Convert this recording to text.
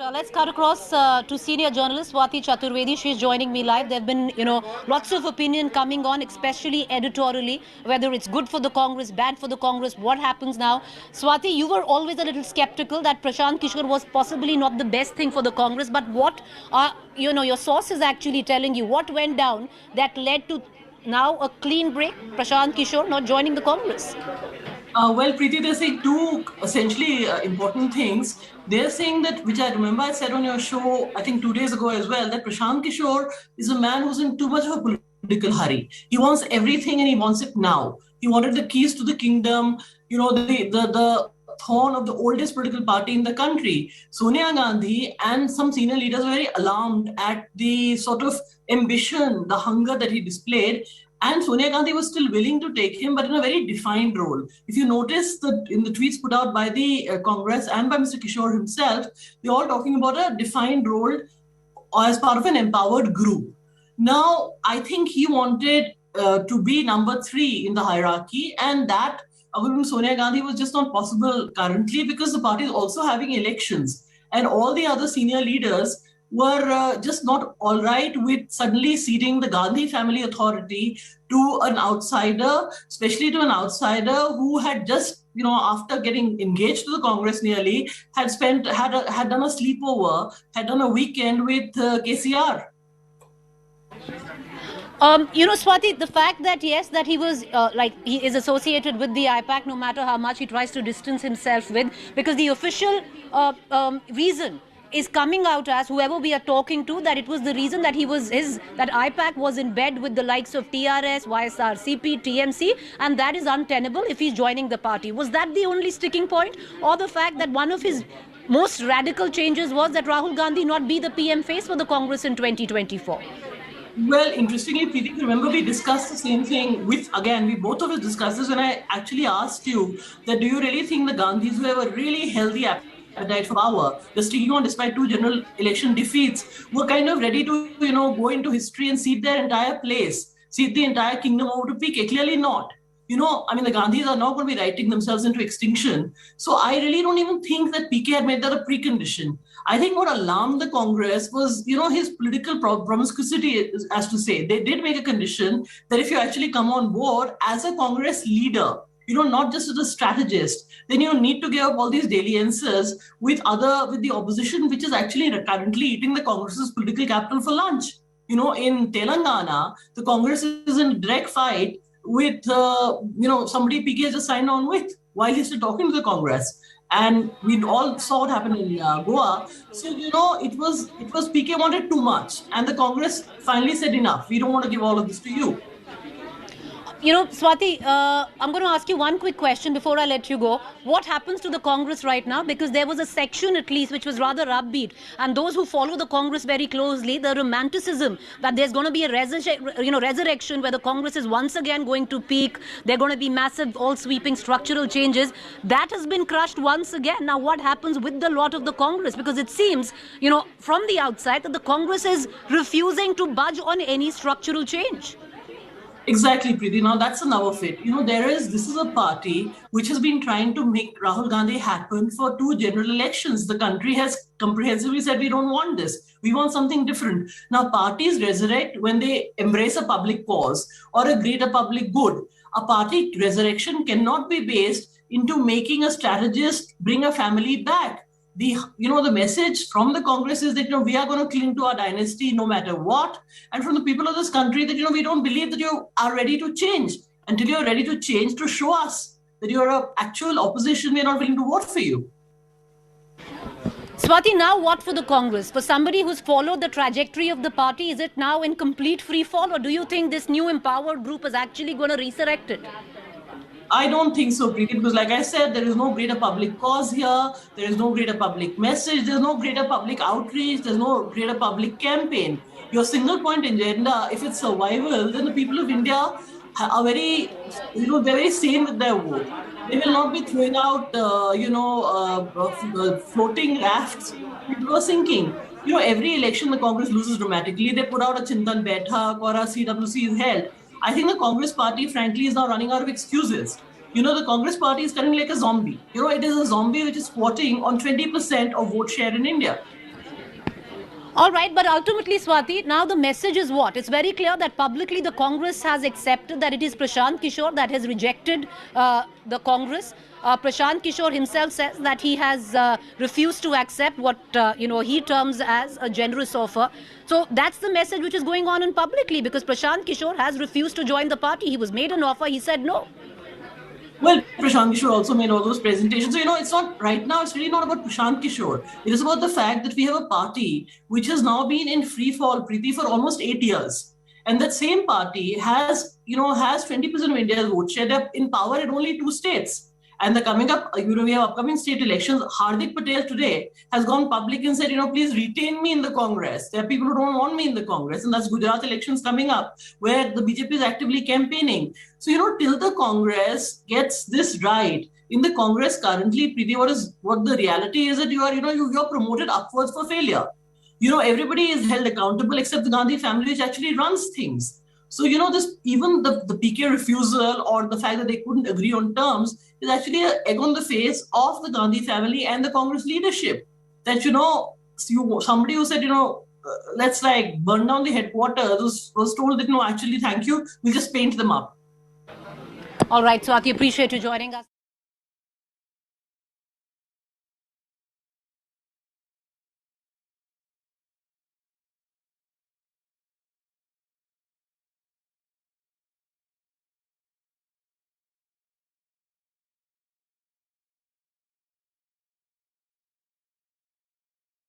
Let's cut across to senior journalist Swati Chaturvedi. She's joining me live. There have been, lots of opinion coming on, especially editorially, whether it's good for the Congress, bad for the Congress, what happens now. Swati, you were always a little skeptical that Prashant Kishor was possibly not the best thing for the Congress. But what are, your sources actually telling you? What went down that led to now a clean break? Prashant Kishor not joining the Congress. Well, Preeti, they're saying two essentially important things. They're saying that, which I remember I said on your show, I think 2 days ago as well, that Prashant Kishor is a man who's in too much of a political hurry. He wants everything and he wants it now. He wanted the keys to the kingdom, the thorn of the oldest political party in the country. Sonia Gandhi and some senior leaders were very alarmed at the sort of ambition, the hunger that he displayed. And Sonia Gandhi was still willing to take him, but in a very defined role. If you notice that in the tweets put out by the Congress and by Mr. Kishore himself, they're all talking about a defined role as part of an empowered group. Now, I think he wanted to be number 3 in the hierarchy, and that with Sonia Gandhi was just not possible currently because the party is also having elections, and all the other senior leaders were just not all right with suddenly ceding the Gandhi family authority to an outsider, especially to an outsider who had just, after getting engaged to the Congress nearly, had done a sleepover, had done a weekend with KCR. Swati, the fact that, yes, that he was, he is associated with the I-PAC, no matter how much he tries to distance himself with, because the official reason is coming out as, whoever we are talking to, that it was the reason that that I-PAC was in bed with the likes of TRS, YSRCP, TMC, and that is untenable if he's joining the party. Was that the only sticking point? Or the fact that one of his most radical changes was that Rahul Gandhi not be the PM face for the Congress in 2024? Well, interestingly, Preeti, remember we discussed the same thing we both of us discussed this when I actually asked you that do you really think the Gandhis who have a really healthy appetite for power, the sticking on despite 2 general election defeats, were kind of ready to, go into history and cede their entire place, cede the entire kingdom over to PK? Clearly not. The Gandhis are not going to be writing themselves into extinction. So I really don't even think that PK had made that a precondition. I think what alarmed the Congress was, his political promiscuity, as to say. They did make a condition that if you actually come on board as a Congress leader, not just as a strategist, then you need to give up all these dalliances with the opposition, which is actually currently eating the Congress's political capital for lunch. In Telangana, the Congress is in a direct fight with, somebody PK has just signed on with while he's still talking to the Congress. And we all saw what happened in Goa. So, it was PK wanted too much. And the Congress finally said enough. We don't want to give all of this to you. Swati, I'm going to ask you one quick question before I let you go. What happens to the Congress right now? Because there was a section at least which was rather upbeat. And those who follow the Congress very closely, the romanticism that there's going to be a resurrection where the Congress is once again going to peak. There are going to be massive, all-sweeping structural changes. That has been crushed once again. Now, what happens with the lot of the Congress? Because it seems, from the outside that the Congress is refusing to budge on any structural change. Exactly, Preeti. Now that's enough of it. This is a party which has been trying to make Rahul Gandhi happen for 2 general elections. The country has comprehensively said we don't want this. We want something different. Now parties resurrect when they embrace a public cause or a greater public good. A party resurrection cannot be based into making a strategist bring a family back. The message from the Congress is that, we are going to cling to our dynasty no matter what. And from the people of this country that, we don't believe that you are ready to change. Until you're ready to change, to show us that you're an actual opposition, we're not willing to vote for you. Swati, now what for the Congress? For somebody who's followed the trajectory of the party, is it now in complete free fall? Or do you think this new empowered group is actually going to resurrect it? I don't think so, Preeti, because like I said, there is no greater public cause here. There is no greater public message. There's no greater public outreach. There's no greater public campaign. Your single point agenda, if it's survival, then the people of India are very, they're very sane with their vote. They will not be throwing out, floating rafts. People are sinking. Every election the Congress loses dramatically. They put out a Chintan Baithak or a CWC is held. I think the Congress party, frankly, is now running out of excuses. The Congress party is currently like a zombie. It is a zombie which is squatting on 20% of vote share in India. All right, but ultimately, Swati, now the message is what? It's very clear that publicly the Congress has accepted that it is Prashant Kishor that has rejected the Congress. Prashant Kishor himself says that he has refused to accept what he terms as a generous offer. So that's the message which is going on in publicly, because Prashant Kishor has refused to join the party. He was made an offer, he said no. Well, Prashant Kishor also made all those presentations. So, it's not right now, it's really not about Prashant Kishor. It is about the fact that we have a party which has now been in free fall, Preeti, for almost 8 years. And that same party has 20% of India's vote share. They're in power in only 2 states. And the coming up, we have upcoming state elections. Hardik Patel today has gone public and said, please retain me in the Congress. There are people who don't want me in the Congress. And that's Gujarat elections coming up, where the BJP is actively campaigning. So, till the Congress gets this right, in the Congress currently, Preeti, what the reality is that you're promoted upwards for failure. Everybody is held accountable except the Gandhi family, which actually runs things. So, this even the PK refusal or the fact that they couldn't agree on terms is actually an egg on the face of the Gandhi family and the Congress leadership. That, somebody who said, let's burn down the headquarters was told that, no, actually, thank you, we'll just paint them up. All right, Swati, appreciate you joining us.